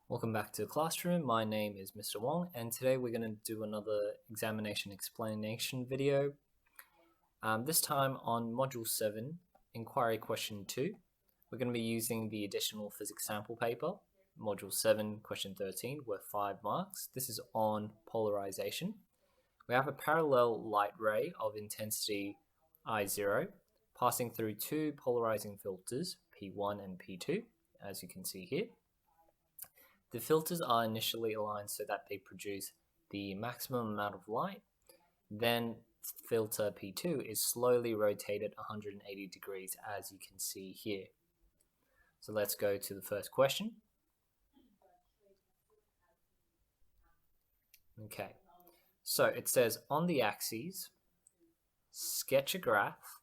Welcome back to the classroom. My name is Mr. Wong, and today we're going to do another examination explanation video. This time on Module 7, Inquiry Question 2. We're going to be using the additional physics sample paper, Module 7, Question 13, worth 5 marks. This is on polarization. We have a parallel light ray of intensity I0 passing through two polarizing filters, P1 and P2, as you can see here. The filters are initially aligned so that they produce the maximum amount of light. Then filter P2 is slowly rotated 180 degrees, as you can see here. So let's go to the first question. Okay, so it says on the axes, sketch a graph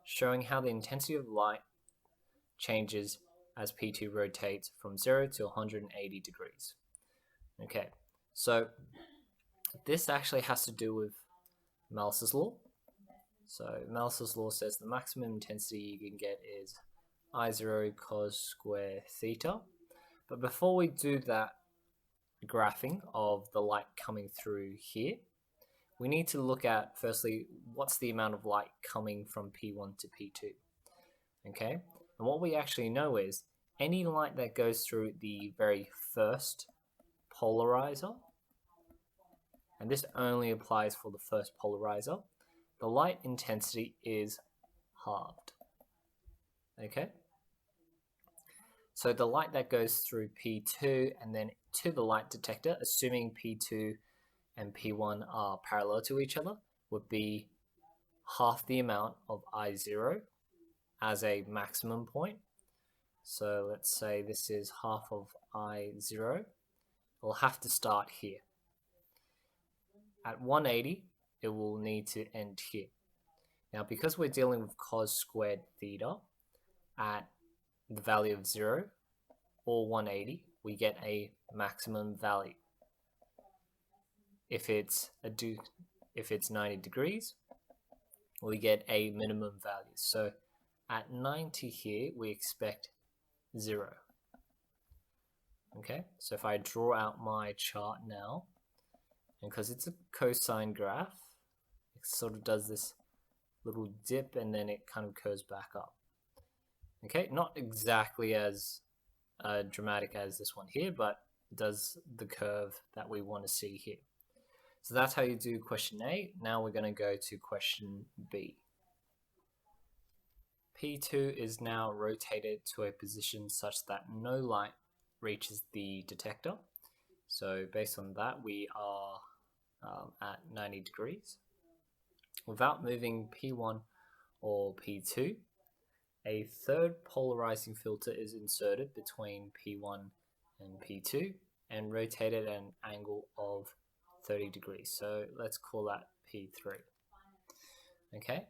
showing how the intensity of light changes as P2 rotates from 0 to 180 degrees. Okay, so this actually has to do with Malus' law. So Malus' law says the maximum intensity you can get is I0 cos square theta. But before we do that graphing of the light coming through here, we need to look at firstly what's the amount of light coming from P1 to P2. Okay, and what we actually know is any light that goes through the very first polarizer, and this only applies for the first polarizer, the light intensity is halved. Okay, so the light that goes through P2 and then to the light detector, assuming P2 and P1 are parallel to each other, would be half the amount of I0 as a maximum point. So let's say this is half of I0. It'll have to start here. At 180, it will need to end here. Now, because we're dealing with cos squared theta at the value of 0 or 180, we get a maximum value. If it's 90 degrees, we get a minimum value. So at 90 here, we expect 0. Okay, so if I draw out my chart now, and because it's a cosine graph, it sort of does this little dip and then it kind of curves back up. Okay, not exactly as dramatic as this one here, but it does the curve that we want to see here. So that's how you do question A. Now we're going to go to question B. P2 is now rotated to a position such that no light reaches the detector. So based on that, we are at 90 degrees. Without moving P1 or P2, a third polarizing filter is inserted between P1 and P2 and rotated at an angle of 30 degrees. So let's call that P3. Okay.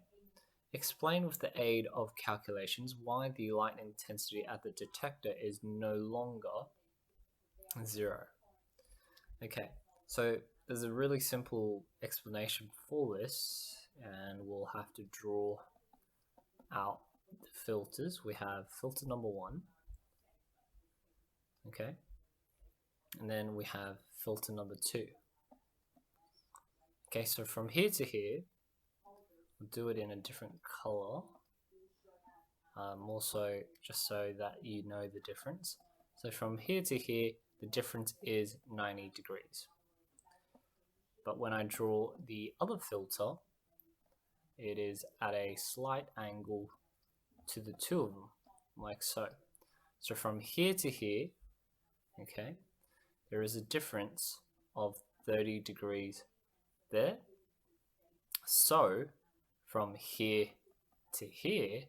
Explain with the aid of calculations why the light intensity at the detector is no longer 0. Okay, so there's a really simple explanation for this, and we'll have to draw out the filters. We have filter number 1, okay, and then we have filter number 2. Okay, so from here to here, we'll do it in a different color, also just so that you know the difference. So from here to here, the difference is 90 degrees. But when I draw the other filter, it is at a slight angle to the two of them, like so. So from here to here, okay, there is a difference of 30 degrees there. So from here to here,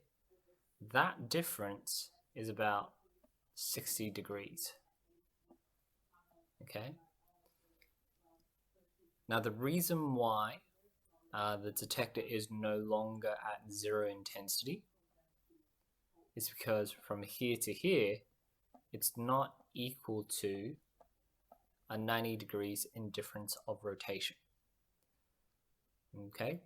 that difference is about 60 degrees. Okay. Now the reason why the detector is no longer at 0 intensity is because from here to here, it's not equal to a 90 degrees in difference of rotation. Okay.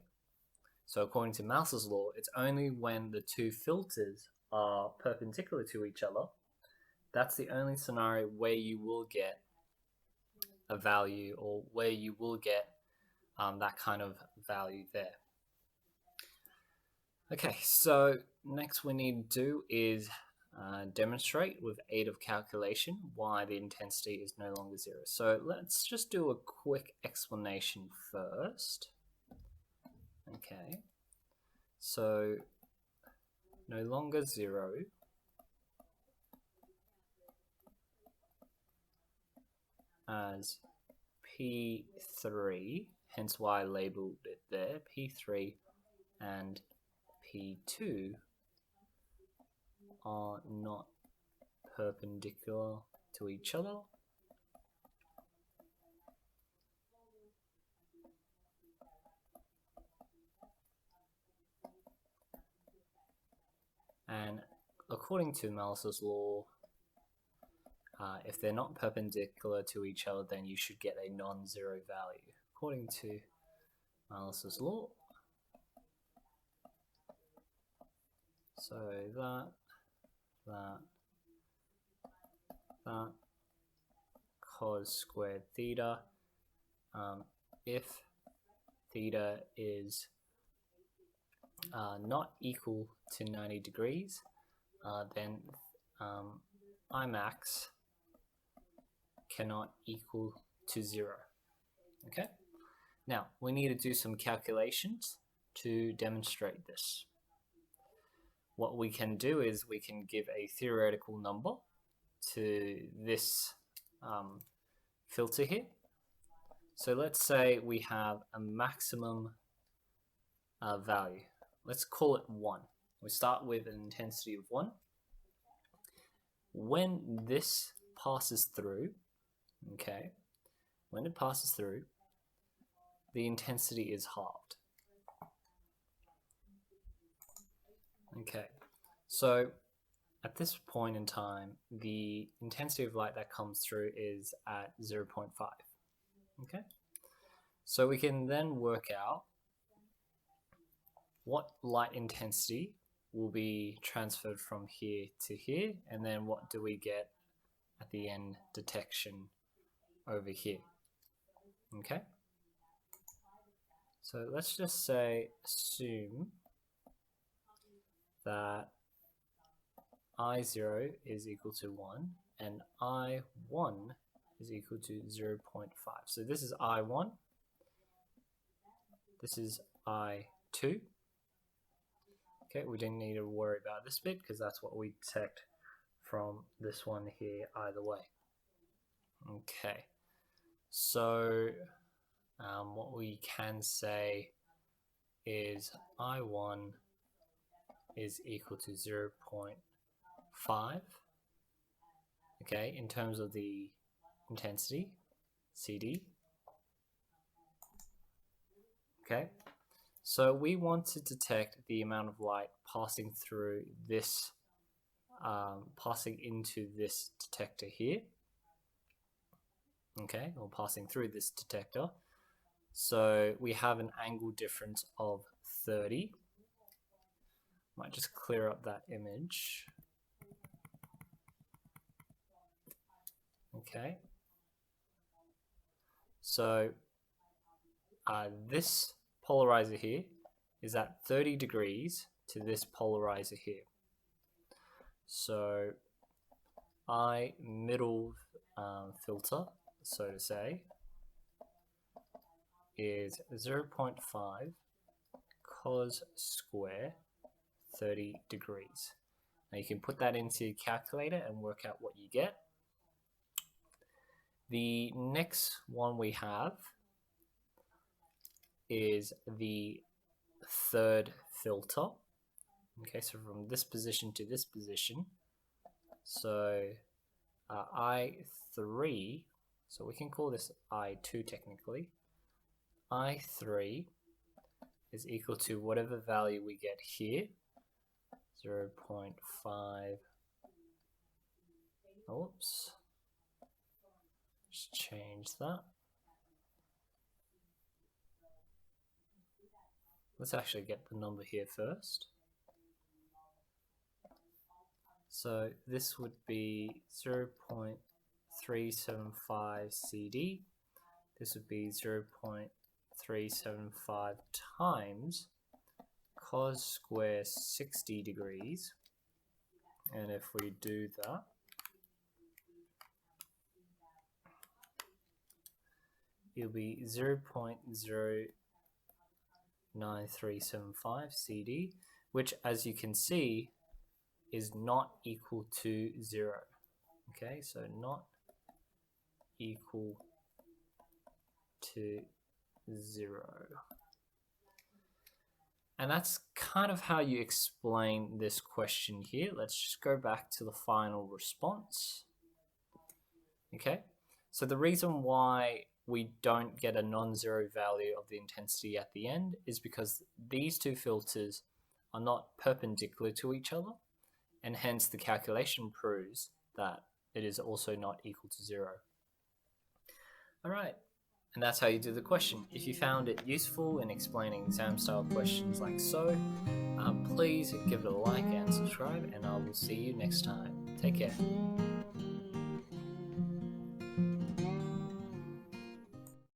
So according to Malus' law, it's only when the two filters are perpendicular to each other that's the only scenario where you will get a value, or where you will get that kind of value there. Okay, so next we need to do is demonstrate with aid of calculation why the intensity is no longer zero. So let's just do a quick explanation first. Okay, so no longer zero as P3, hence why I labeled it there, P3 and P2 are not perpendicular to each other. And according to Malthus's law, if they're not perpendicular to each other, then you should get a non-zero value, according to Malthus's law. So that cos squared theta, if theta is not equal to 90 degrees, then Imax cannot equal to 0. Okay, now we need to do some calculations to demonstrate this. What we can do is we can give a theoretical number to this filter here. So let's say we have a maximum value. Let's call it 1. We start with an intensity of 1. When this passes through, okay, when it passes through, the intensity is halved. Okay, so at this point in time, the intensity of light that comes through is at 0.5. Okay, so we can then work out what light intensity will be transferred from here to here, and then what do we get at the end detection over here. Okay, so let's just say, assume that I0 is equal to 1 and I1 is equal to 0.5. So this is I1, this is I2. Okay, we didn't need to worry about this bit because that's what we detect from this one here either way. Okay, so what we can say is I1 is equal to 0.5, okay, in terms of the intensity, CD. Okay, so we want to detect the amount of light passing through this, passing into this detector here, okay, or passing through this detector. So we have an angle difference of 30. Might just clear up that image. Okay, so this polarizer here is at 30 degrees to this polarizer here. So I middle filter, so to say, is 0.5 cos square 30 degrees. Now you can put that into your calculator and work out what you get. The next one we have is the third filter. Okay, so from this position to this position. So I3, so we can call this I2 technically. I3 is equal to whatever value we get here, 0.5. Oops. Just change that. Let's actually get the number here first. So this would be 0.375 CD. This would be 0.375 times cos square 60 degrees. And if we do that, it'll be 0.09375 CD, which, as you can see, is not equal to 0. Okay, so not equal to 0. And that's kind of how you explain this question here. Let's just go back to the final response. Okay, so the reason why we don't get a non-zero value of the intensity at the end is because these two filters are not perpendicular to each other, and hence the calculation proves that it is also not equal to 0. All right, and that's how you do the question. If you found it useful in explaining exam-style questions like so, please give it a like and subscribe, and I will see you next time. Take care.